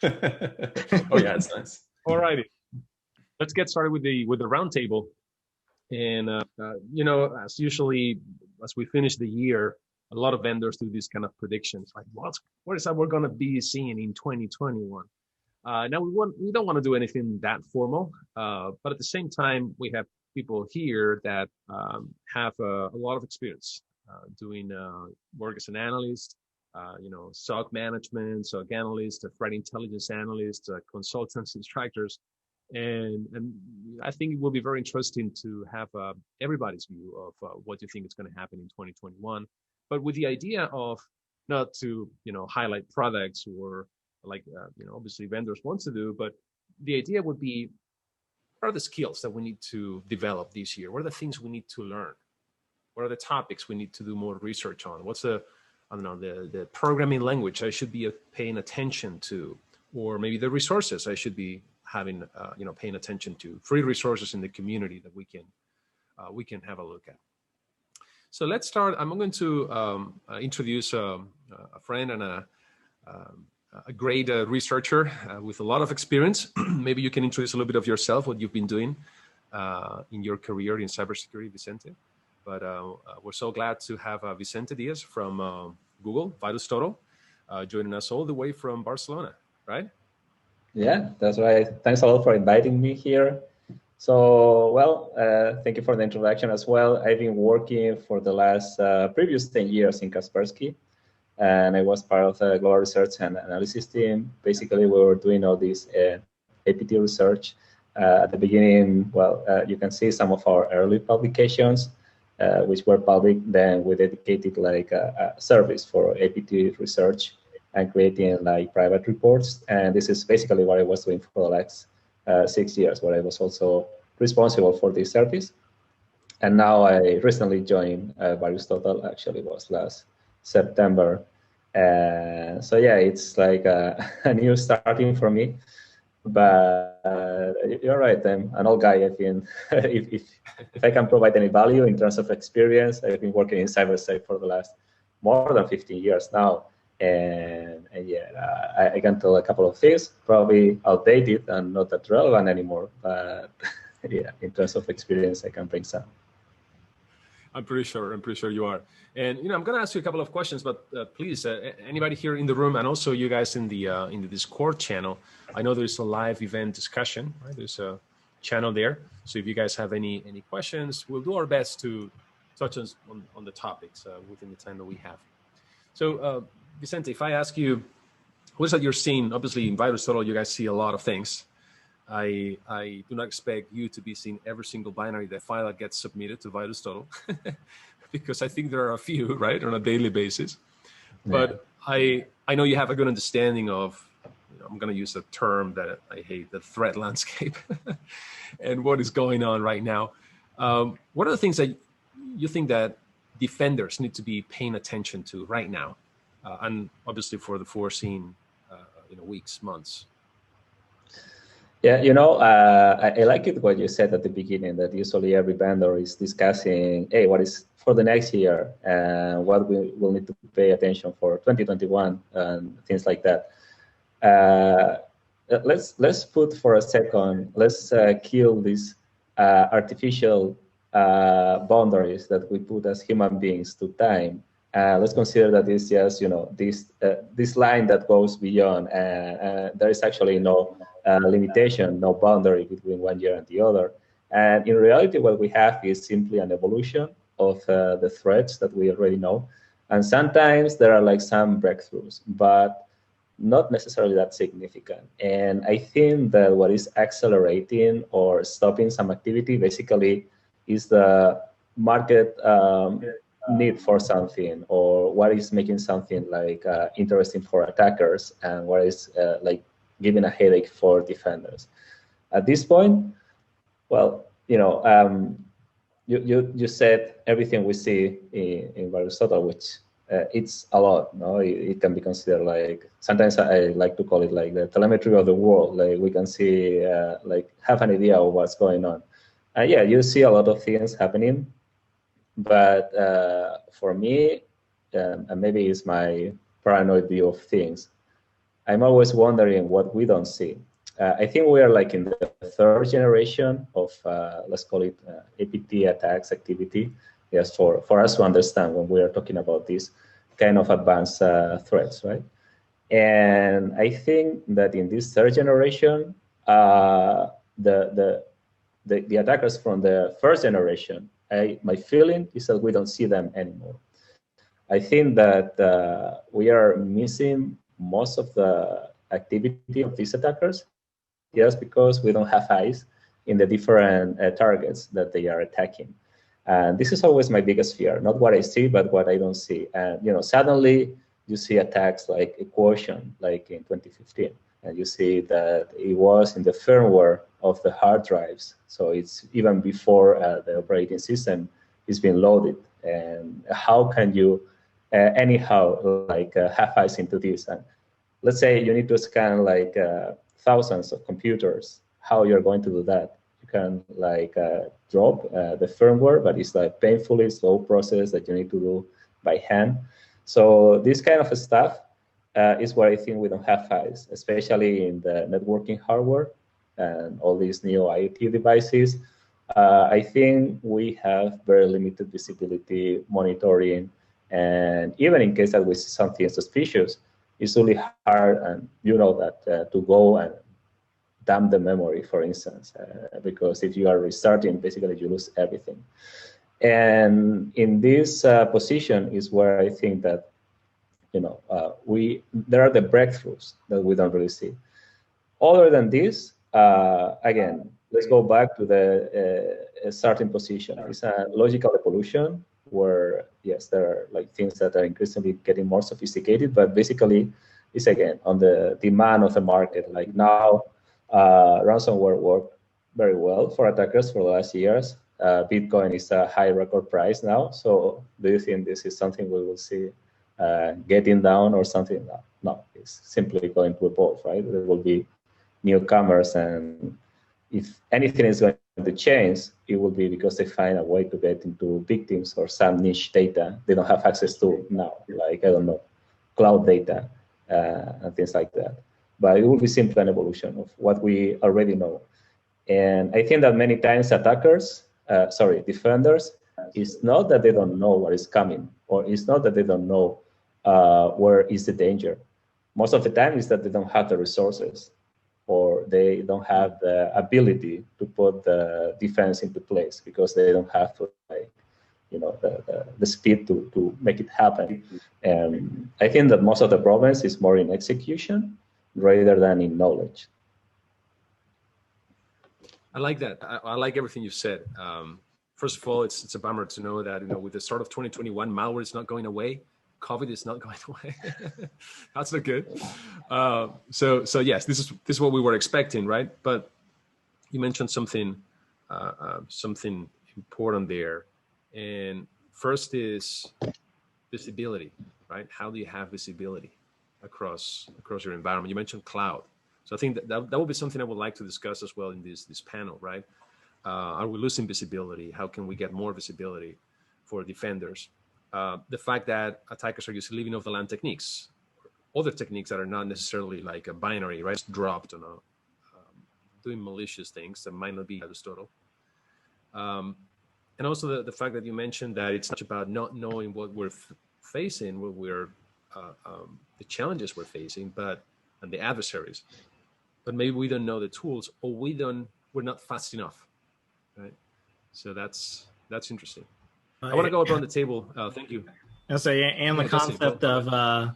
Oh yeah, it's nice. All righty, let's get started with the roundtable. And as usually, as we finish the year, a lot of vendors do these kind of predictions, like what is that we're going to be seeing in 2021. Now we don't want to do anything that formal, but at the same time, we have people here that have a lot of experience doing work as an analyst, SOC management, SOC analyst, threat intelligence analyst, consultants, instructors. And I think it will be very interesting to have everybody's view of what you think is going to happen in 2021, but with the idea of not to highlight products or like obviously vendors want to do, but the idea would be, what are the skills that we need to develop this year? What are the things we need to learn? What are the topics we need to do more research on? What's the programming language I should be paying attention to, or maybe the resources I should be having, paying attention to, free resources in the community that we can have a look at. So let's start. I'm going to introduce a friend and a great researcher with a lot of experience. Maybe you can introduce a little bit of yourself, what you've been doing in your career in cybersecurity, Vicente. But we're so glad to have Vicente Diaz from Google, VirusTotal, joining us all the way from Barcelona, right? Yeah, that's right. Thanks a lot for inviting me here. So, well, thank you for the introduction as well. I've been working for the last previous 10 years in Kaspersky, and I was part of the global research and analysis team. Basically, we were doing all this APT research. At the beginning, you can see some of our early publications, which were public. Then we dedicated like a service for APT research and creating like private reports. And this is basically what I was doing for the last 6 years, where I was also responsible for this service. And now I recently joined VirusTotal, actually was last September. So yeah, it's like a new starting for me. But you're right, I'm an old guy. I think if I can provide any value in terms of experience, I've been working in cybersec for the last more than 15 years now. And yeah, I can tell a couple of things, probably outdated and not that relevant anymore. But yeah, in terms of experience, I can bring some. I'm pretty sure you are. And I'm going to ask you a couple of questions, but please, anybody here in the room, and also you guys in the Discord channel, I know there's a live event discussion, right? There's a channel there. So if you guys have any questions, we'll do our best to touch on the topics within the time that we have. So Vicente, if I ask you, what is that you're seeing? Obviously, in VirusTotal, you guys see a lot of things. I do not expect you to be seeing every single binary file that gets submitted to VirusTotal, because I think there are a few, right, on a daily basis. Yeah. But I know you have a good understanding of, I'm going to use a term that I hate, the threat landscape, and what is going on right now. What are the things that you think that defenders need to be paying attention to right now, and obviously for the foreseen weeks, months? Yeah, I like it what you said at the beginning, that usually every vendor is discussing, hey, what is for the next year and what we will need to pay attention for 2021 and things like that. Let's put for a second, let's kill these artificial boundaries that we put as human beings to time. Let's consider that it's just, this line that goes beyond, and there is actually no limitation, no boundary between one year and the other. And in reality, what we have is simply an evolution of the threats that we already know. And sometimes there are like some breakthroughs, but not necessarily that significant. And I think that what is accelerating or stopping some activity basically is the market need for something, or what is making something like interesting for attackers, and what is like giving a headache for defenders. At this point, well, you said everything we see in VirusTotal, which it's a lot. No, it can be considered like, sometimes I like to call it like the telemetry of the world. Like we can see, like have an idea of what's going on. Yeah, you see a lot of things happening, but for me, and maybe it's my paranoid view of things, I'm always wondering what we don't see. I think we are like in the third generation of, let's call it APT attacks activity. Yes, for us to understand when we are talking about these kind of advanced threats, right? And I think that in this third generation, the attackers from the first generation, my feeling is that we don't see them anymore. I think that we are missing most of the activity of these attackers just because we don't have eyes in the different targets that they are attacking. And this is always my biggest fear, not what I see, but what I don't see. And suddenly you see attacks like Equation, like in 2015, and you see that it was in the firmware of the hard drives. So it's even before the operating system is being loaded. And how can you anyhow like have eyes into this? And let's say you need to scan like thousands of computers. How you're going to do that? You can like drop the firmware, but it's like painfully slow process that you need to do by hand. So this kind of stuff is where I think we don't have eyes, especially in the networking hardware and all these new IoT devices. I think we have very limited visibility, monitoring, and even in case that we see something suspicious, it's really hard, and you know that, to go and dump the memory, for instance, because if you are restarting, basically you lose everything. And in this position is where I think that there are the breakthroughs that we don't really see. Other than this, again, let's go back to the starting position. It's a logical evolution where, yes, there are like things that are increasingly getting more sophisticated, but basically it's again on the demand of the market. Like now, ransomware worked very well for attackers for the last years. Bitcoin is a high record price now. So do you think this is something we will see getting down or something? No, it's simply going to evolve, right? There will be newcomers, and if anything is going to change, it will be because they find a way to get into victims or some niche data they don't have access to now, like, I don't know, cloud data and things like that. But it will be simply an evolution of what we already know. And I think that many times defenders, it's not that they don't know what is coming, or it's not that they don't know where is the danger. Most of the time is that they don't have the resources, or they don't have the ability to put the defense into place because they don't have to, like, the speed to make it happen. And I think that most of the problems is more in execution rather than in knowledge. I like that. I like everything you said. First of all, it's a bummer to know that with the start of 2021, malware is not going away. COVID is not going away. That's not good. So yes, this is what we were expecting, right? But you mentioned something important there, and first is visibility, right? How do you have visibility across your environment? You mentioned cloud. So I think that will be something I would like to discuss as well in this panel, right? Are we losing visibility? How can we get more visibility for defenders? The fact that attackers are using living off the land techniques, other techniques that are not necessarily like a binary, right? It's dropped on doing malicious things that might not be Aristotle. And also the fact that you mentioned that it's not about not knowing what we're facing, what we're the challenges we're facing, and the adversaries. But maybe we don't know the tools, or we're not fast enough, right? So that's interesting. I want to go up on the table. Thank you. I'll say, and the concept of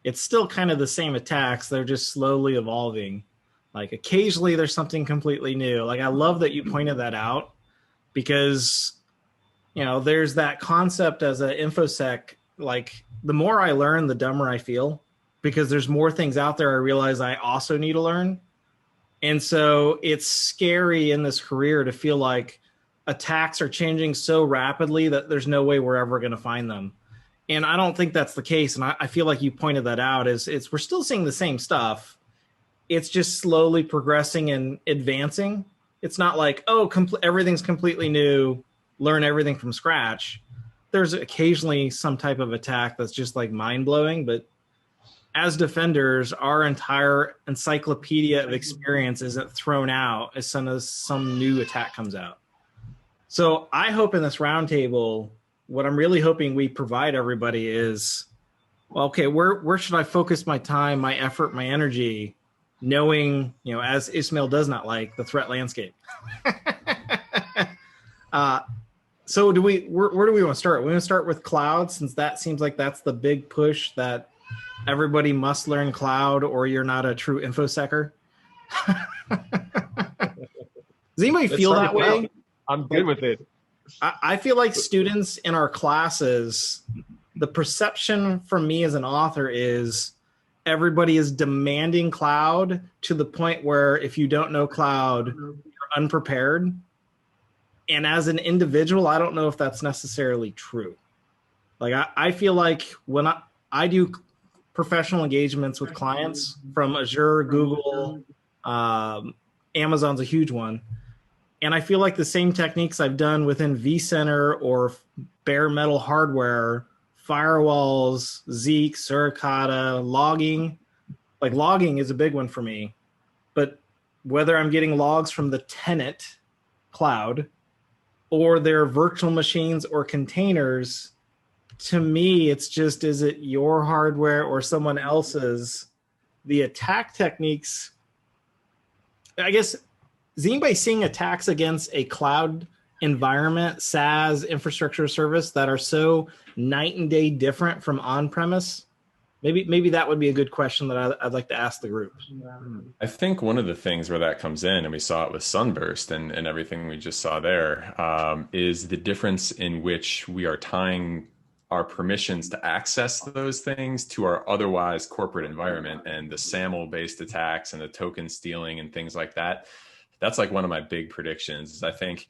it's still kind of the same attacks. They're just slowly evolving. Like occasionally there's something completely new. Like I love that you pointed that out, because there's that concept as an infosec. Like the more I learn, the dumber I feel, because there's more things out there I realize I also need to learn. And so it's scary in this career to feel like attacks are changing so rapidly that there's no way we're ever going to find them. And I don't think that's the case. And I feel like you pointed that out, we're still seeing the same stuff. It's just slowly progressing and advancing. It's not like, everything's completely new, learn everything from scratch. There's occasionally some type of attack that's just like mind blowing, but as defenders, our entire encyclopedia of experience isn't thrown out as soon as some new attack comes out. So I hope in this roundtable, what I'm really hoping we provide everybody is, well, okay, where should I focus my time, my effort, my energy, knowing, as Ismael does not like, the threat landscape. So where do we want to start? We want to start with cloud, since that seems like that's the big push that everybody must learn cloud or you're not a true infosecer. Does anybody feel that way? I'm good with it. I feel like students in our classes, the perception from me as an author is everybody is demanding cloud to the point where if you don't know cloud, you're unprepared. And as an individual, I don't know if that's necessarily true. Like I feel like when I do professional engagements with clients from Azure, Google, Amazon's a huge one. And I feel like the same techniques I've done within vCenter or bare metal hardware, firewalls, Zeek, Suricata, logging, like logging is a big one for me. But whether I'm getting logs from the tenant cloud or their virtual machines or containers, to me, it's just, is it your hardware or someone else's? The attack techniques, I guess, is anybody seeing attacks against a cloud environment, SaaS, infrastructure service that are so night and day different from on-premise? Maybe that would be a good question that I'd like to ask the group. I think one of the things where that comes in, and we saw it with Sunburst and everything we just saw there, is the difference in which we are tying our permissions to access those things to our otherwise corporate environment, and the SAML-based attacks and the token stealing and things like that. That's like one of my big predictions. Is I think,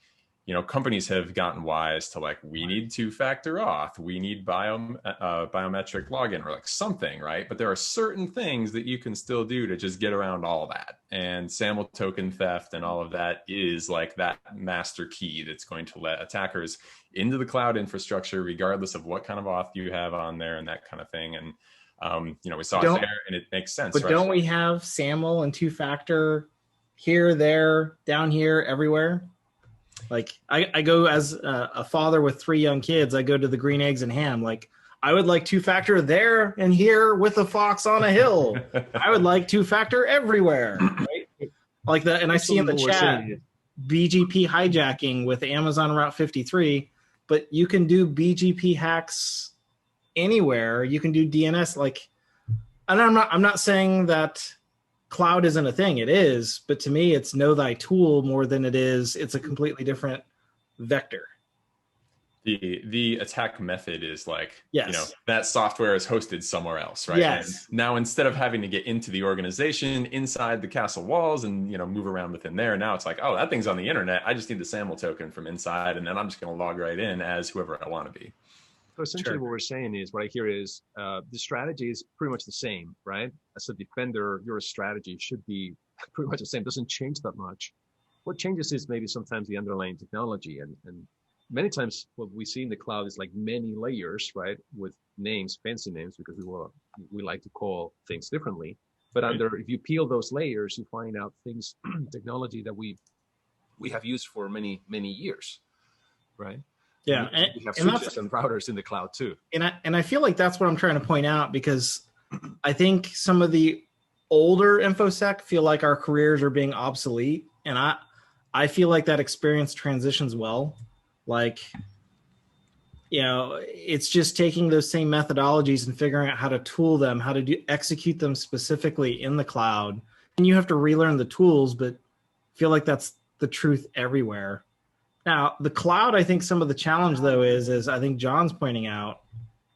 companies have gotten wise to like, we need two-factor auth, we need biometric login or like something, right? But there are certain things that you can still do to just get around all that. And SAML token theft and all of that is like that master key that's going to let attackers into the cloud infrastructure, regardless of what kind of auth you have on there and that kind of thing. And, we saw it there and it makes sense. But right? Don't we have SAML and two-factor here, there, down here, everywhere? Like I go as a father with 3 young kids, I go to the Green Eggs and Ham. Like I would like two-factor there and here with a fox on a hill. I would like two-factor everywhere, right? Like that. And I see in the chat, BGP hijacking with Amazon Route 53, but you can do BGP hacks anywhere. You can do DNS. And I'm not saying that cloud isn't a thing. It is, but to me, it's know thy tool more than it's a completely different vector. The attack method is like, yes, that software is hosted somewhere else, right? Yes. And now instead of having to get into the organization inside the castle walls and, move around within there, now it's like, oh, that thing's on the internet. I just need the SAML token from inside, and then I'm just going to log right in as whoever I want to be. So essentially what we're saying is, what I hear is the strategy is pretty much the same, right? As a defender, your strategy should be pretty much the same. It doesn't change that much. What changes is maybe sometimes the underlying technology. And many times what we see in the cloud is like many layers, right? With names, fancy names, because we like to call things differently. But if you peel those layers, you find out things, technology that we have used for many, many years, right? Yeah, we have switches and routers in the cloud too. And I feel like that's what I'm trying to point out, because I think some of the older InfoSec feel like our careers are being obsolete, and I feel like that experience transitions well. Like, it's just taking those same methodologies and figuring out how to tool them, how to execute them specifically in the cloud. And you have to relearn the tools, but I feel like that's the truth everywhere. Now, the cloud, I think some of the challenge, though, is I think John's pointing out,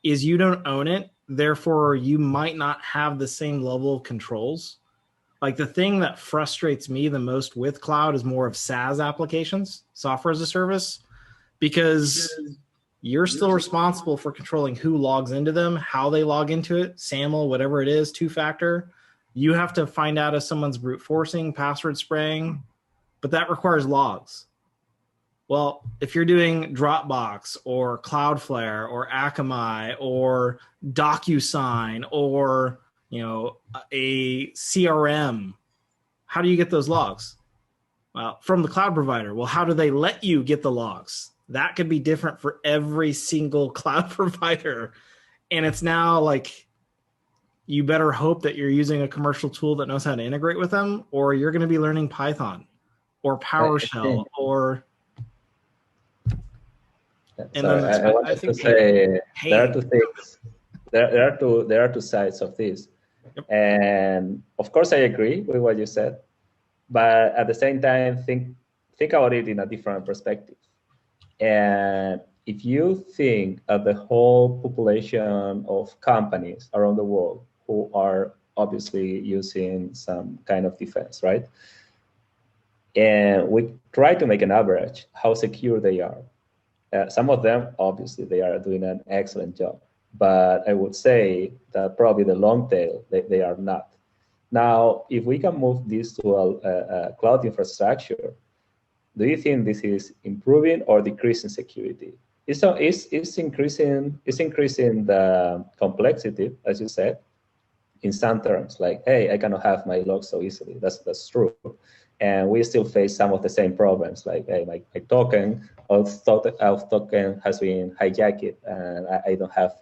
is you don't own it. Therefore, you might not have the same level of controls. Like the thing that frustrates me the most with cloud is more of SaaS applications, software as a service, because you're still responsible for controlling who logs into them, how they log into it, SAML, whatever it is, two-factor. You have to find out if someone's brute forcing, password spraying, but that requires logs. Well, if you're doing Dropbox or Cloudflare or Akamai or DocuSign or a CRM. How do you get those logs? Well, from the cloud provider. Well, how do they let you get the logs? That could be different for every single cloud provider. And it's now like, you better hope that you're using a commercial tool that knows how to integrate with them, or you're going to be learning Python or PowerShell or. And so I wanted to say there are two things. There are two sides of this, yep. And of course I agree with what you said, but at the same time think about it in a different perspective. And if you think of the whole population of companies around the world who are obviously using some kind of defense, right? And we try to make an average how secure they are. Some of them, obviously, they are doing an excellent job. But I would say that probably the long tail, they are not. Now, if we can move this to a cloud infrastructure, do you think this is improving or decreasing security? It's increasing the complexity, as you said, in some terms, like, hey, I cannot have my logs so easily. That's true. And we still face some of the same problems, like, hey, my token has been hijacked, and I don't have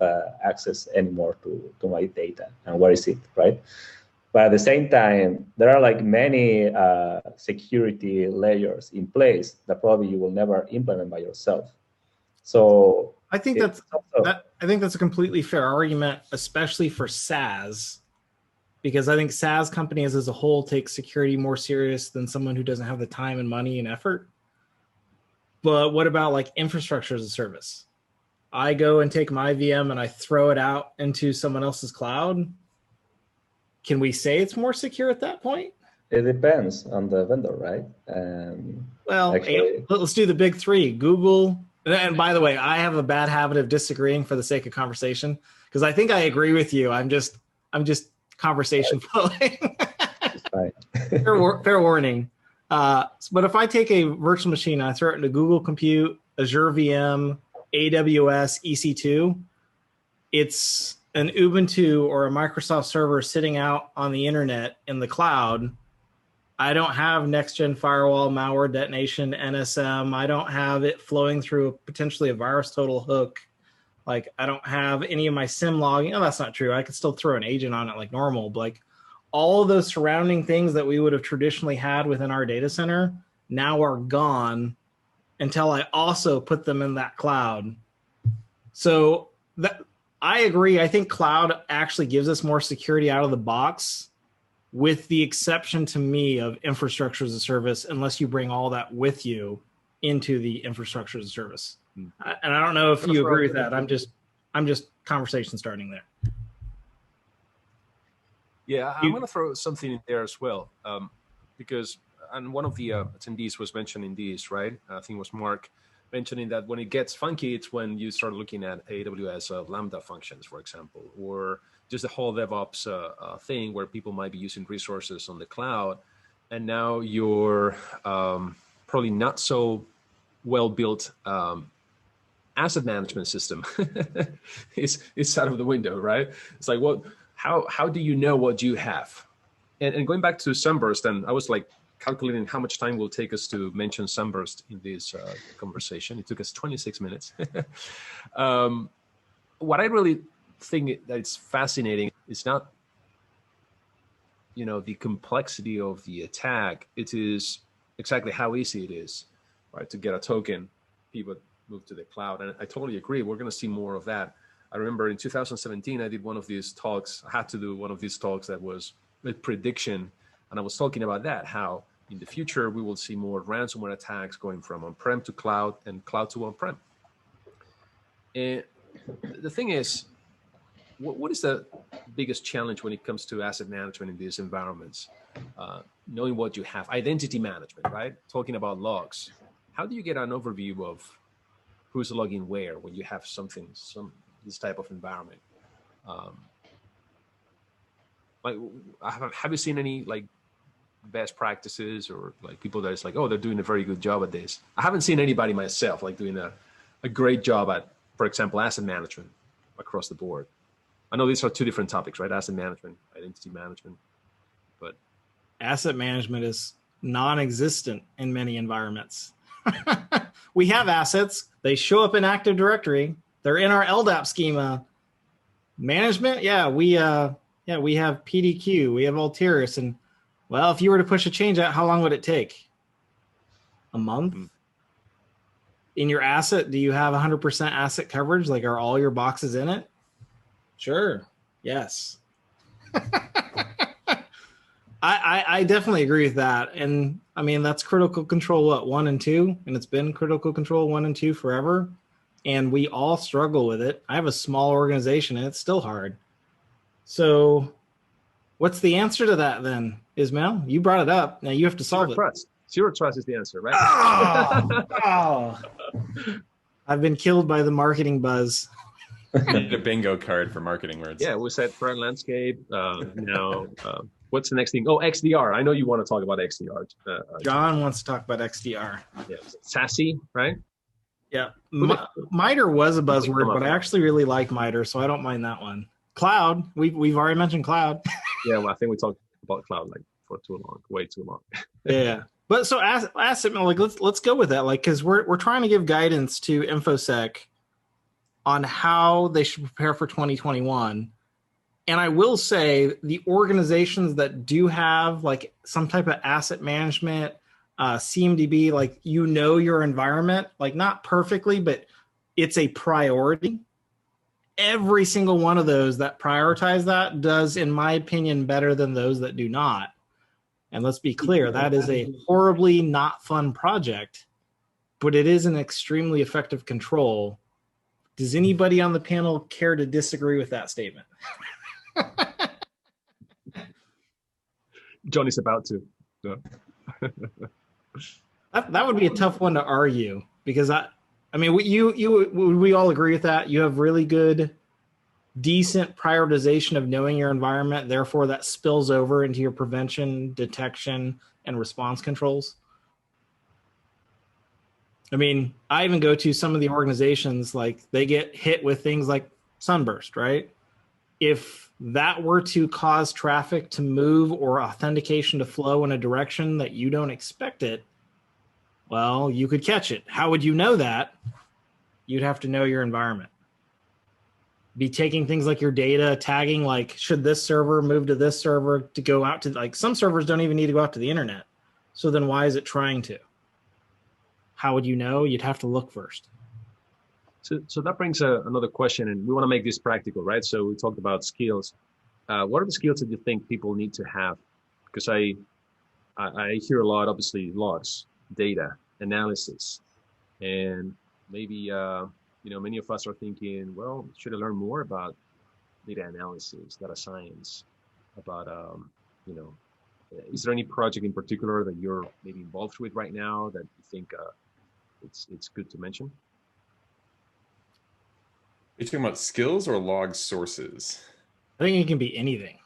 access anymore to my data. And where is it, right? But at the same time, there are like many security layers in place that probably you will never implement by yourself. So I think that's a completely fair argument, especially for SaaS. Because I think SaaS companies as a whole take security more serious than someone who doesn't have the time and money and effort. But what about like infrastructure as a service? I go and take my VM and I throw it out into someone else's cloud. Can we say it's more secure at that point? It depends on the vendor, right? Well, actually, let's do the big three. Google. And by the way, I have a bad habit of disagreeing for the sake of conversation, because I think I agree with you. I'm just conversation flowing. Fair warning. But if I take a virtual machine and I throw it into Google Compute, Azure VM, AWS, EC2, it's an Ubuntu or a Microsoft server sitting out on the internet in the cloud. I don't have next-gen firewall, malware detonation, NSM. I don't have it flowing through potentially a VirusTotal hook. Like, I don't have any of my SIM logging. No, that's not true. I could still throw an agent on it like normal. But like, all of those surrounding things that we would have traditionally had within our data center now are gone until I also put them in that cloud. So that, I agree. I think cloud actually gives us more security out of the box, with the exception to me of infrastructure as a service, unless you bring all that with you into the infrastructure as a service. And I don't know if you agree with that. I'm just conversation starting there. Yeah, I'm going to throw something in there as well, because and one of the attendees was mentioning this, right? I think it was Mark mentioning that when it gets funky, it's when you start looking at AWS Lambda functions, for example, or just the whole DevOps thing where people might be using resources on the cloud, and now your probably not so well-built asset management system is out of the window, right? It's like, what? How do you know what you have? And going back to Sunburst, and I was like calculating how much time will take us to mention Sunburst in this conversation. It took us 26 minutes. What I really think that it's fascinating is not, the complexity of the attack. It is exactly how easy it is, right, to get a token. People move to the cloud, and I totally agree. We're going to see more of that. I remember in 2017, I did one of these talks. I had to do one of these talks that was with prediction, and I was talking about that, how in the future we will see more ransomware attacks going from on-prem to cloud and cloud to on-prem. And the thing is, what is the biggest challenge when it comes to asset management in these environments? Knowing what you have, identity management, right? Talking about logs. How do you get an overview of who's logging where when you have this type of environment? Like, have you seen any like best practices or like people that is like, oh, they're doing a very good job at this? I haven't seen anybody myself like doing a great job at, for example, asset management across the board. I know these are two different topics, right? Asset management, identity management, but asset management is non-existent in many environments. We have assets. They show up in Active Directory. They're in our LDAP schema. Management, we have PDQ, we have Altiris, and well, if you were to push a change out, how long would it take? A month? In your asset, do you have 100% asset coverage? Like, are all your boxes in it? Sure. Yes. I definitely agree with that. And I mean, that's critical control, 1 and 2, and it's been critical control 1 and 2 forever. And we all struggle with it. I have a small organization and it's still hard. So what's the answer to that then, Ismael? You brought it up. Now you have to solve it. Trust. Zero trust is the answer, right? Oh. I've been killed by the marketing buzz. Need a bingo card for marketing words. Yeah, we said current landscape. Now, what's the next thing? Oh, XDR. I know you want to talk about XDR. John wants to talk about XDR. Yeah, SASE, right? Yeah, MITRE was a buzzword, but I actually really like MITRE, so I don't mind that one. Cloud, we've already mentioned cloud. Yeah, well, I think we talked about cloud like for too long, way too long. Yeah, but so asset, like let's go with that, like because we're trying to give guidance to InfoSec on how they should prepare for 2021. And I will say the organizations that do have like some type of asset management, CMDB, like your environment, like not perfectly, but it's a priority. Every single one of those that prioritize that does, in my opinion, better than those that do not. And let's be clear, that is a horribly not fun project, but it is an extremely effective control. Does anybody on the panel care to disagree with that statement? Johnny's about to. So. That would be a tough one to argue because I mean, we all agree with that. You have really good, decent prioritization of knowing your environment. Therefore, that spills over into your prevention, detection, and response controls. I mean, I even go to some of the organizations, like they get hit with things like sunburst, right? If that were to cause traffic to move or authentication to flow in a direction that you don't expect it, well, you could catch it. How would you know that? You'd have to know your environment. Be taking things like your data, tagging, like, should this server move to this server to go out to, like, some servers don't even need to go out to the internet. So then why is it trying to? How would you know? You'd have to look first. So that brings another question, and we want to make this practical, right? So we talked about skills. What are the skills that you think people need to have? Because I hear a lot, obviously, logs, data, analysis, and maybe many of us are thinking, well, should I learn more about data analysis, data science, about is there any project in particular that you're maybe involved with right now that you think it's good to mention? Are you talking about skills or log sources? I think it can be anything.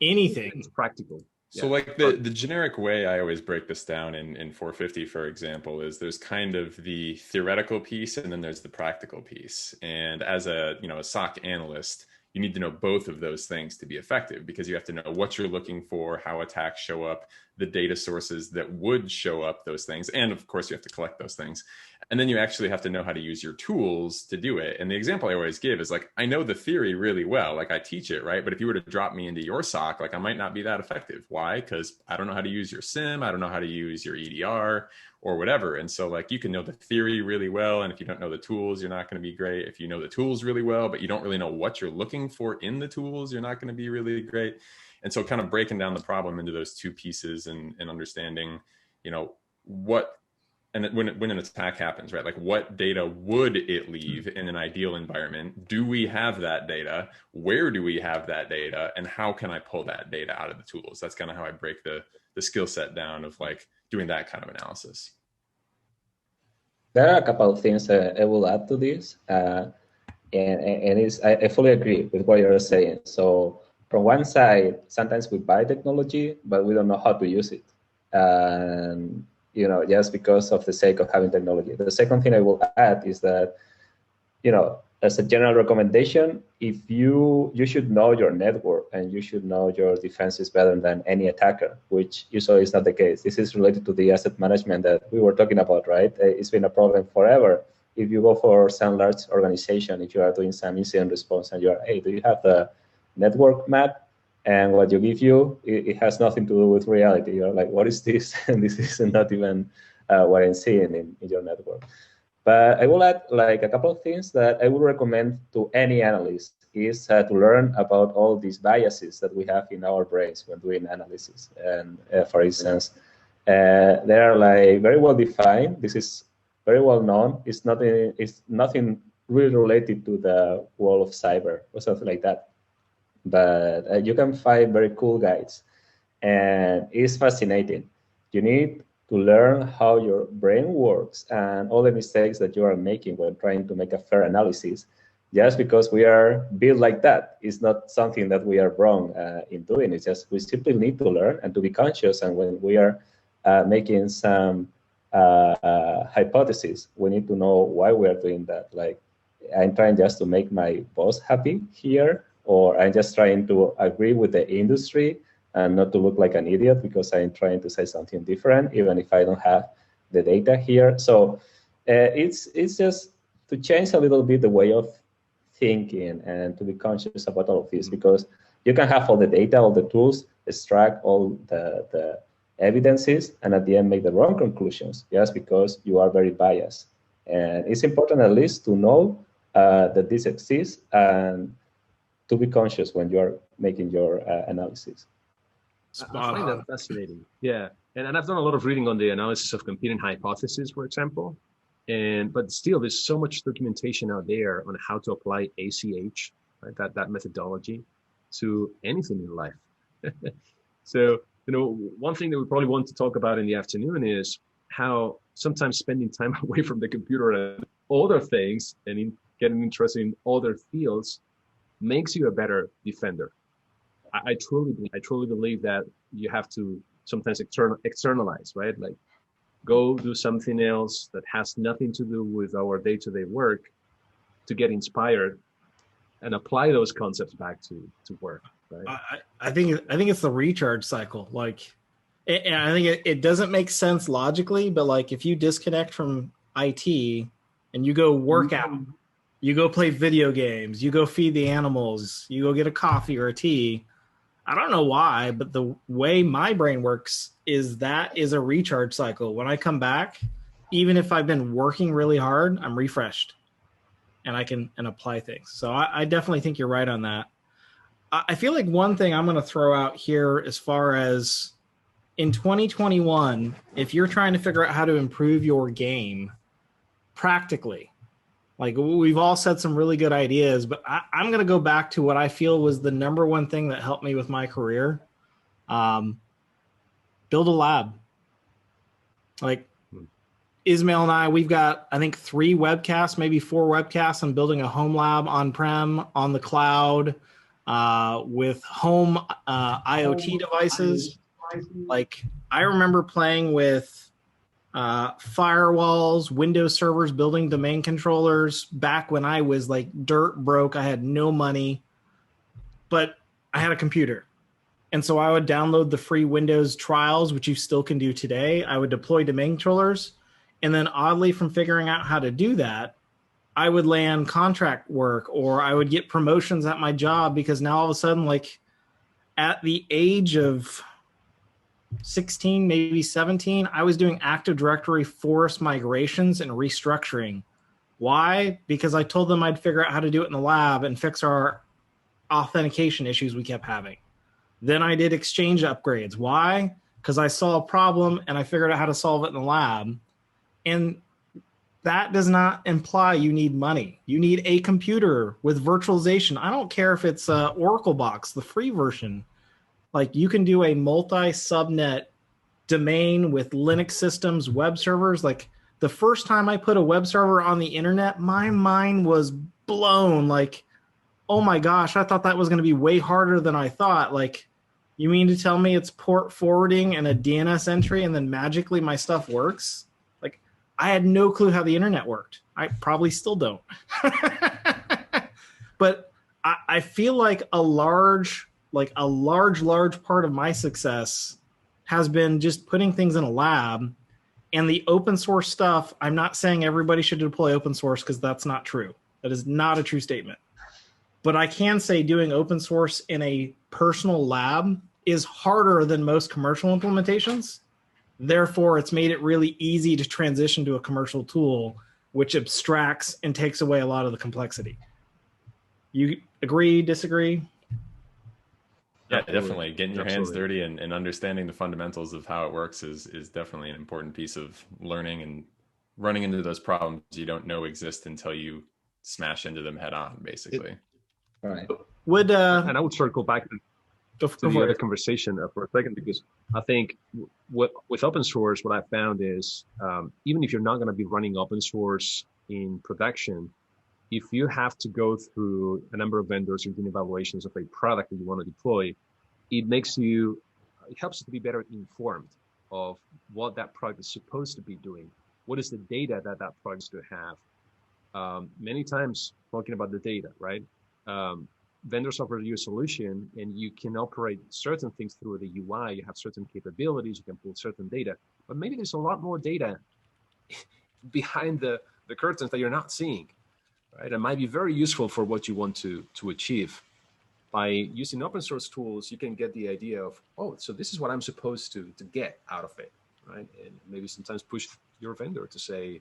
Anything. It's practical. So like the generic way I always break this down in 450, for example, is there's kind of the theoretical piece and then there's the practical piece. And as a SOC analyst, you need to know both of those things to be effective, because you have to know what you're looking for, how attacks show up, the data sources that would show up those things. And of course, you have to collect those things. And then you actually have to know how to use your tools to do it. And the example I always give is like, I know the theory really well, like I teach it, right? But if you were to drop me into your SOC, like I might not be that effective. Why? Because I don't know how to use your SIM. I don't know how to use your EDR or whatever. And so like you can know the theory really well. And if you don't know the tools, you're not going to be great. If you know the tools really well, but you don't really know what you're looking for in the tools, you're not going to be really great. And so kind of breaking down the problem into those two pieces and understanding, what, and when an attack happens, right? Like what data would it leave in an ideal environment? Do we have that data? Where do we have that data? And how can I pull that data out of the tools? That's kind of how I break the skill set down of like doing that kind of analysis. There are a couple of things I will add to this. I fully agree with what you're saying. So from one side, sometimes we buy technology, but we don't know how to use it. And just because of the sake of having technology. The second thing I will add is that, as a general recommendation, if you should know your network and you should know your defenses better than any attacker, which usually is not the case. This is related to the asset management that we were talking about, right? It's been a problem forever. If you go for some large organization, if you are doing some incident response and you're, hey, do you have the network map? And what you give you, it has nothing to do with reality. You're like, what is this? And this is not even what I'm seeing in your network. But I will add like a couple of things that I would recommend to any analyst is to learn about all these biases that we have in our brains when doing analysis. And for instance, they are like very well defined. This is very well known. It's nothing really related to the world of cyber or something like that. But you can find very cool guides, and it's fascinating. You need to learn how your brain works and all the mistakes that you are making when trying to make a fair analysis. Just because we are built like that, it's not something that we are wrong in doing. It's just we simply need to learn and to be conscious. And when we are making some hypotheses, we need to know why we are doing that. Like, I'm trying just to make my boss happy here, or I'm just trying to agree with the industry and not to look like an idiot because I'm trying to say something different, even if I don't have the data here. So it's just to change a little bit the way of thinking and to be conscious about all of this, because you can have all the data, all the tools, extract all the evidences, and at the end make the wrong conclusions just because you are very biased. And it's important at least to know that this exists and to be conscious when you are making your analysis. I find that fascinating. Yeah, and I've done a lot of reading on the analysis of competing hypotheses, for example. But still, there's so much documentation out there on how to apply ACH, right? That methodology to anything in life. So, one thing that we probably want to talk about in the afternoon is how sometimes spending time away from the computer and other things and getting interested in other fields makes you a better defender. I truly believe that you have to sometimes externalize, right? Like, go do something else that has nothing to do with our day-to-day work to get inspired and apply those concepts back to work, right? I think it's the recharge cycle. Like, and I think it doesn't make sense logically, but like if you disconnect from IT and you go work out, you go play video games, you go feed the animals, you go get a coffee or a tea. I don't know why, but the way my brain works is that is a recharge cycle. When I come back, even if I've been working really hard, I'm refreshed and I can apply things. So I definitely think you're right on that. I feel like one thing I'm going to throw out here as far as in 2021, if you're trying to figure out how to improve your game practically, like we've all said some really good ideas, but I'm going to go back to what I feel was the number one thing that helped me with my career. Build a lab. Like Ismael and I, we've got, I think 3 webcasts, maybe 4 webcasts on building a home lab on-prem, on the cloud, with home IoT devices. Like I remember playing with firewalls, Windows servers, building domain controllers back when I was like dirt broke. I had no money, but I had a computer. And so I would download the free Windows trials, which you still can do today. I would deploy domain controllers. And then oddly, from figuring out how to do that, I would land contract work or I would get promotions at my job because now all of a sudden, like at the age of 16, maybe 17, I was doing Active Directory forest migrations and restructuring. Why? Because I told them I'd figure out how to do it in the lab and fix our authentication issues we kept having. Then I did Exchange upgrades. Why? Because I saw a problem and I figured out how to solve it in the lab. And that does not imply you need money. You need a computer with virtualization. I don't care if it's Oracle Box, the free version. Like you can do a multi-subnet domain with Linux systems, web servers. Like the first time I put a web server on the internet, my mind was blown. Like, oh my gosh, I thought that was going to be way harder than I thought. Like, you mean to tell me it's port forwarding and a DNS entry and then magically my stuff works? Like, I had no clue how the internet worked. I probably still don't. But I feel like a large part of my success has been just putting things in a lab. And the open source stuff, I'm not saying everybody should deploy open source, because that's not true. That is not a true statement. But I can say doing open source in a personal lab is harder than most commercial implementations. Therefore, it's made it really easy to transition to a commercial tool, which abstracts and takes away a lot of the complexity. You agree, disagree? Yeah, definitely. Getting your hands dirty and understanding the fundamentals of how it works is definitely an important piece of learning and running into those problems you don't know exist until you smash into them head on, basically. All right. And I would circle back to the other conversation for a second, because I think with open source, what I found is even if you're not going to be running open source in production, if you have to go through a number of vendors and doing evaluations of a product that you want to deploy, it helps you to be better informed of what that product is supposed to be doing. What is the data that product is going to have? Many times, talking about the data, right? Vendors offer you a solution and you can operate certain things through the UI. You have certain capabilities, you can pull certain data, but maybe there's a lot more data behind the curtains that you're not seeing. Right? It might be very useful for what you want to achieve. By using open source tools, you can get the idea of, oh, so this is what I'm supposed to get out of it, right? And maybe sometimes push your vendor to say,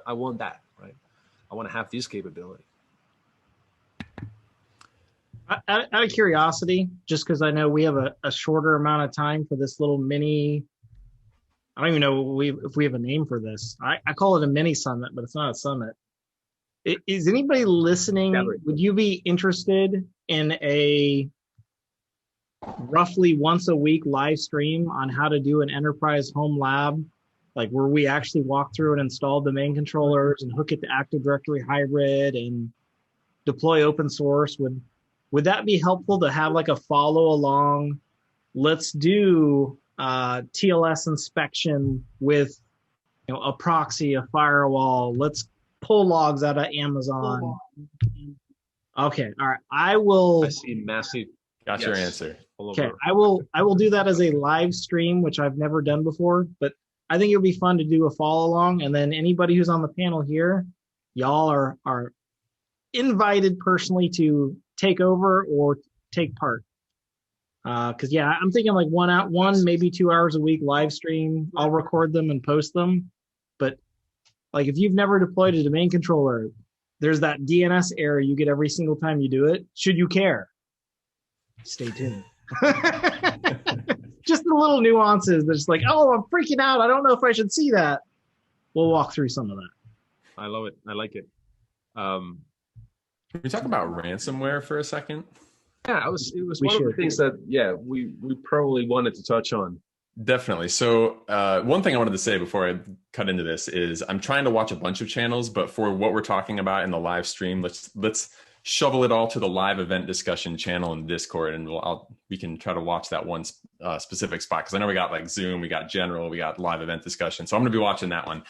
I want that, right? I want to have this capability. Out of curiosity, just because I know we have a shorter amount of time for this little mini, I don't even know if we have a name for this. I call it a mini summit, but it's not a summit. Is anybody listening? Would you be interested in a roughly once a week live stream on how to do an enterprise home lab, like where we actually walk through and install domain controllers and hook it to Active Directory hybrid and deploy open source? Would that be helpful to have like a follow along? Let's do TLS inspection with a proxy, a firewall. Let's pull logs out of Amazon. Okay, all right. I see massive. Got your answer. Okay, I will do that as a live stream, which I've never done before, but I think it would be fun to do a follow along. And then anybody who's on the panel here, y'all are invited personally to take over or take part. Because yeah, I'm thinking like one maybe 2 hours a week live stream. I'll record them and post them. But like if you've never deployed a domain controller, there's that DNS error you get every single time you do it. Should you care? Stay tuned. Just the little nuances that's like, oh, I'm freaking out. I don't know if I should see that. We'll walk through some of that. I love it. I like it. Can we talk about ransomware for a second? Yeah, it was one of the things that, we probably wanted to touch on. Definitely. So one thing I wanted to say before I cut into this is I'm trying to watch a bunch of channels, but for what we're talking about in the live stream, let's shovel it all to the live event discussion channel in Discord, and we can try to watch that one specific spot, because I know we got like Zoom, we got general, we got live event discussion. So I'm going to be watching that one.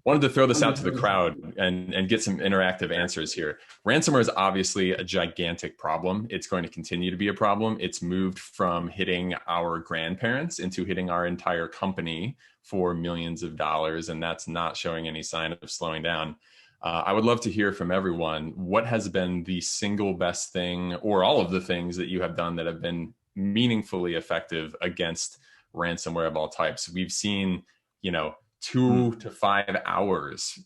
Wanted to throw this out to the crowd and get some interactive answers here. Ransomware is obviously a gigantic problem. It's going to continue to be a problem. It's moved from hitting our grandparents into hitting our entire company for millions of dollars, and that's not showing any sign of slowing down. I would love to hear from everyone. What has been the single best thing, or all of the things that you have done that have been meaningfully effective against ransomware of all types? We've seen, 2 to 5 hours.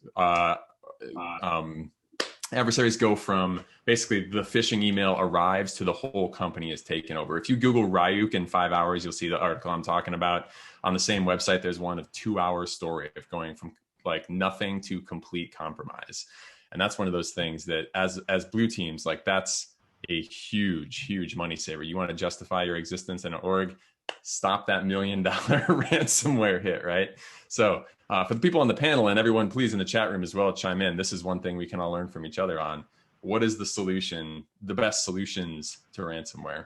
Adversaries go from basically the phishing email arrives to the whole company is taken over. If you Google Ryuk in 5 hours, you'll see the article I'm talking about. On the same website, there's one of 2 hours story of going from like nothing to complete compromise. And that's one of those things that as blue teams, like that's a huge money saver. You want to justify your existence in an org, stop that $1 million ransomware hit, right? So for the people on the panel and everyone, please in the chat room as well, chime in. This is one thing we can all learn from each other on. What is the solution, the best solutions to ransomware?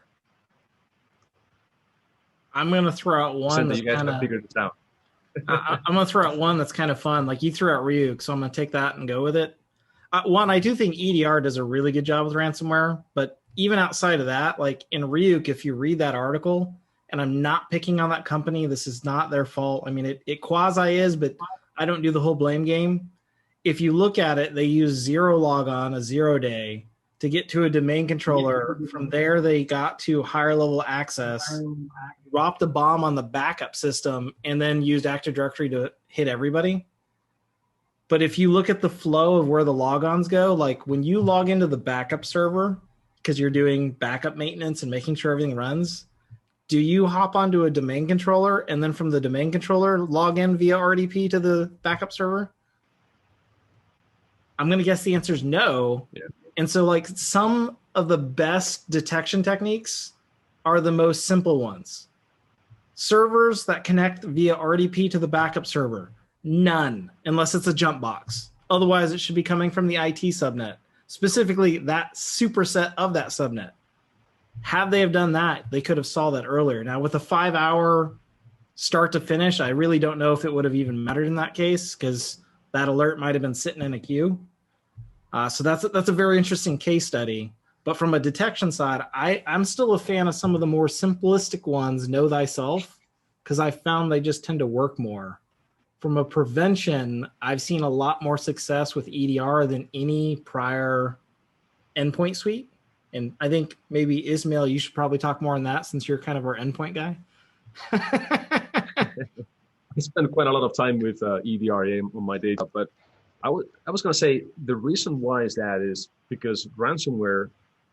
I'm going to throw out one. So you guys have figured this out. I'm going to throw out one that's kind of fun. Like you threw out Ryuk, so I'm going to take that and go with it. One, I do think EDR does a really good job with ransomware, but even outside of that, like in Ryuk, if you read that article, and I'm not picking on that company, this is not their fault. I mean, it quasi is, but I don't do the whole blame game. If you look at it, they use zero logon, a 0 day, to get to a domain controller. From there, they got to higher level access, dropped a bomb on the backup system, and then used Active Directory to hit everybody. But if you look at the flow of where the logons go, like when you log into the backup server, because you're doing backup maintenance and making sure everything runs, do you hop onto a domain controller and then from the domain controller log in via RDP to the backup server? I'm going to guess the answer is no. Yeah. And so like some of the best detection techniques are the most simple ones. Servers that connect via RDP to the backup server, none, unless it's a jump box. Otherwise, it should be coming from the IT subnet, specifically that superset of that subnet. Had they have done that, they could have solved that earlier. Now, with a 5-hour start to finish, I really don't know if it would have even mattered in that case because that alert might have been sitting in a queue. So that's a very interesting case study. But from a detection side, I'm still a fan of some of the more simplistic ones, know thyself, because I found they just tend to work more. From a prevention, I've seen a lot more success with EDR than any prior endpoint suite. And I think maybe Ismael, you should probably talk more on that since you're kind of our endpoint guy. I spend quite a lot of time with EDR on my data, but I was going to say the reason why is because ransomware,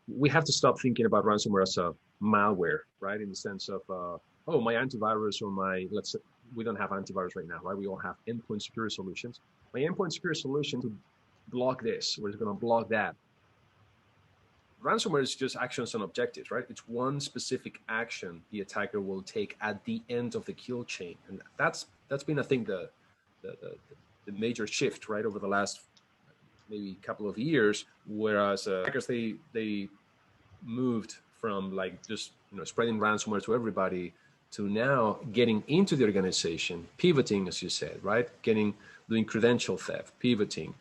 we have to stop thinking about ransomware as a malware, right? In the sense of, my antivirus or let's say we don't have antivirus right now, right? We all have endpoint security solutions. My endpoint security solution to block this, or it's going to block that. Ransomware is just actions and objectives, right? It's one specific action the attacker will take at the end of the kill chain, and that's been, I think, the major shift, right, over the last maybe couple of years. Whereas attackers they moved from like just spreading ransomware to everybody to now getting into the organization, pivoting, as you said, right, doing credential theft, pivoting,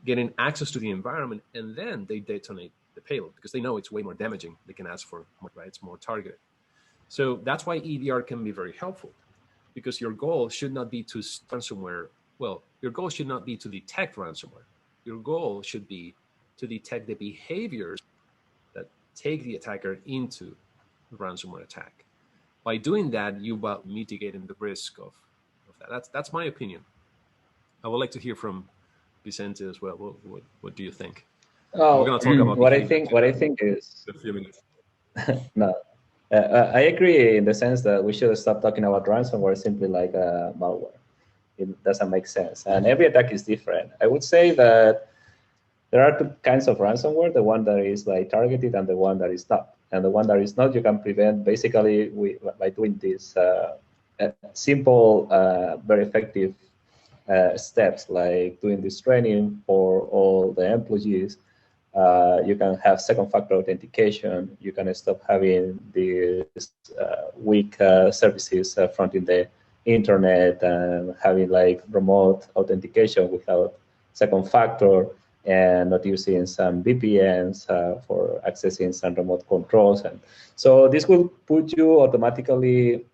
getting access to the environment, and then they detonate the payload because they know it's way more damaging. They can ask for more, right? It's more targeted. So that's why EDR can be very helpful, because your goal should not be to ransomware. Well, your goal should not be to detect ransomware. Your goal should be to detect the behaviors that take the attacker into the ransomware attack. By doing that, you are mitigating the risk of that. That's my opinion. I would like to hear from Vicente as well. What do you think? Oh, we're going to talk about what I think is a few minutes. No, I agree in the sense that we should stop talking about ransomware simply like malware. It doesn't make sense, and every attack is different. I would say that there are two kinds of ransomware: the one that is like targeted and the one that is not. And the one that is not, you can prevent basically by doing these simple, very effective steps, like doing this training for all the employees. You can have second factor authentication. You can stop having these weak services fronting the internet and having like remote authentication without second factor, and not using some VPNs for accessing some remote controls. And so this will put you automatically,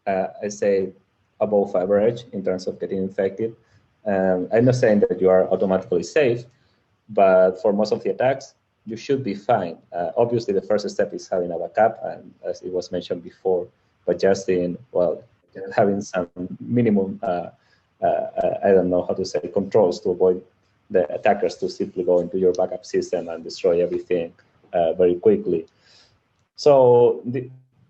I say, above average in terms of getting infected. I'm not saying that you are automatically safe, but for most of the attacks, you should be fine. Obviously, the first step is having a backup, and as it was mentioned before, but just having some minimum, I don't know how to say, controls to avoid the attackers to simply go into your backup system and destroy everything very quickly. So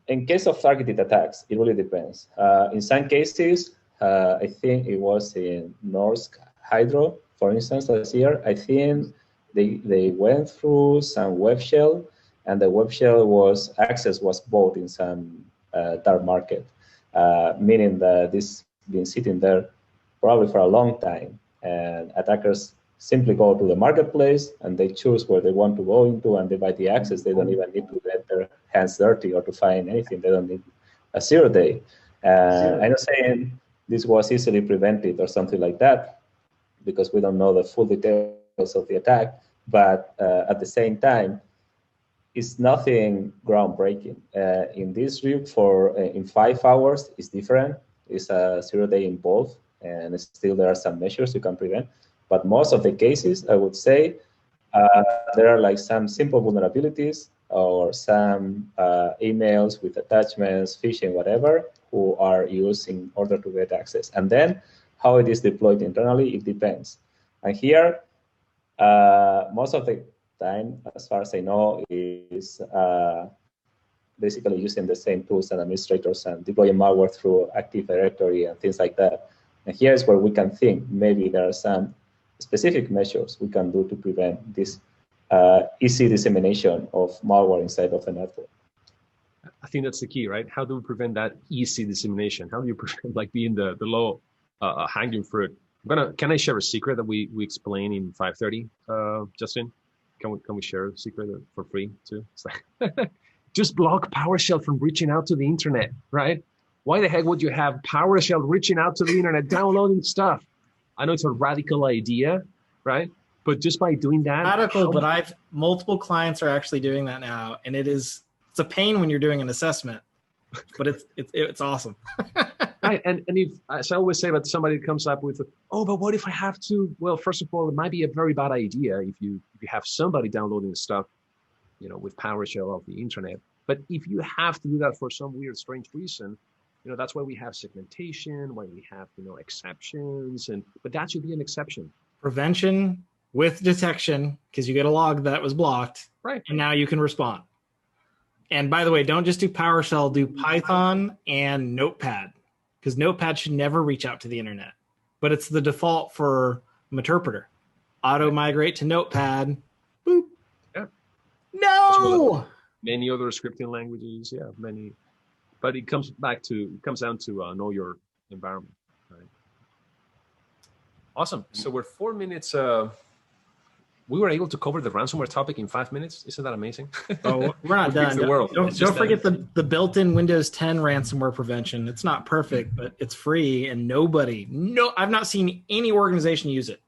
in case of targeted attacks, it really depends. In some cases, I think it was in Norsk Hydro, for instance, last year, I think they went through some web shell, and the web shell access was bought in some dark market, meaning that this been sitting there probably for a long time, and attackers simply go to the marketplace and they choose where they want to go into, and they buy the access. They don't even need to get their hands dirty or to find anything. They don't need a 0 day. I'm not saying this was easily prevented or something like that, because we don't know the full details details of the attack, but at the same time, it's nothing groundbreaking. In this view, in 5 hours, it's different. It's a 0-day involved, and still there are some measures you can prevent. But most of the cases, I would say, there are like some simple vulnerabilities or some emails with attachments, phishing, whatever, who are used in order to get access. And then how it is deployed internally, it depends. And here, most of the time, as far as I know, is basically using the same tools and administrators and deploying malware through Active Directory and things like that. And here's where we can think maybe there are some specific measures we can do to prevent this easy dissemination of malware inside of the network. I think that's the key, right? How do we prevent that easy dissemination? How do you prevent like being the low hanging fruit? Can I share a secret that we explain in 5:30, Justin? Can we share a secret for free too? It's like just block PowerShell from reaching out to the internet, right? Why the heck would you have PowerShell reaching out to the internet, downloading stuff? I know it's a radical idea, right? But just by doing that, radical. But multiple clients are actually doing that now, and it's a pain when you're doing an assessment, but it's awesome. Right, and if, as I always say, that somebody comes up with, oh, but what if I have to? Well, first of all, it might be a very bad idea if you have somebody downloading stuff, with PowerShell off the internet. But if you have to do that for some weird, strange reason, that's why we have segmentation, why we have exceptions, but that should be an exception. Prevention with detection, because you get a log that was blocked, right? And now you can respond. And by the way, don't just do PowerShell, do Python and Notepad, because Notepad should never reach out to the internet, but it's the default for Meterpreter. Auto migrate to Notepad. Boop. Yeah. No. Many other scripting languages, many, but it comes down to know your environment. Right. Awesome. So we're 4 minutes. We were able to cover the ransomware topic in 5 minutes. Isn't that amazing? Oh, we're not done. Don't forget the built-in Windows 10 ransomware prevention. It's not perfect, but it's free, and I've not seen any organization use it.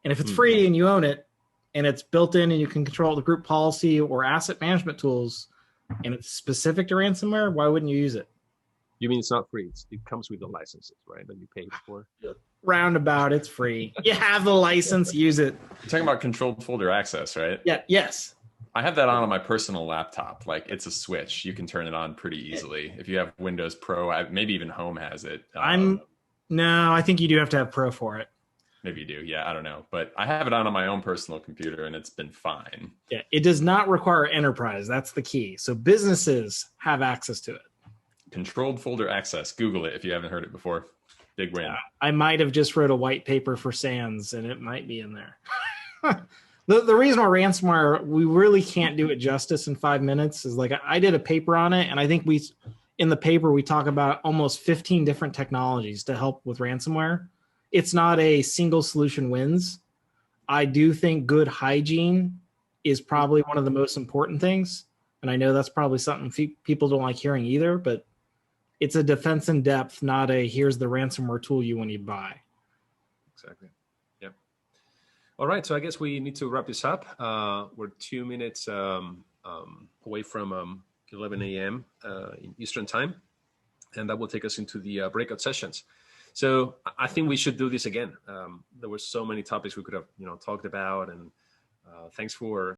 And if it's free and you own it, and it's built in and you can control the group policy or asset management tools, and it's specific to ransomware, why wouldn't you use it? You mean it's not free? It comes with the licenses, right? That you pay for. Roundabout, it's free. You have the license, use it. You're talking about controlled folder access, right? Yeah. Yes. I have that on my personal laptop. Like, it's a switch. You can turn it on pretty easily. If you have Windows Pro, maybe even Home has it. No, I think you do have to have Pro for it. Maybe you do. Yeah, I don't know. But I have it on my own personal computer, and it's been fine. Yeah, it does not require enterprise. That's the key. So businesses have access to it. Controlled folder access. Google it if you haven't heard it before. Big win. I might have just wrote a white paper for SANS, and it might be in there. The reason why ransomware, we really can't do it justice in 5 minutes is like I did a paper on it, and I think in the paper we talk about almost 15 different technologies to help with ransomware. It's not a single solution wins. I do think good hygiene is probably one of the most important things, and I know that's probably something people don't like hearing either, but it's a defense in depth, not a here's the ransomware tool you want to buy. Exactly. Yeah. All right. So I guess we need to wrap this up. We're 2 minutes away from 11 a.m. In Eastern time, and that will take us into the breakout sessions. So I think we should do this again. There were so many topics we could have, talked about, and thanks for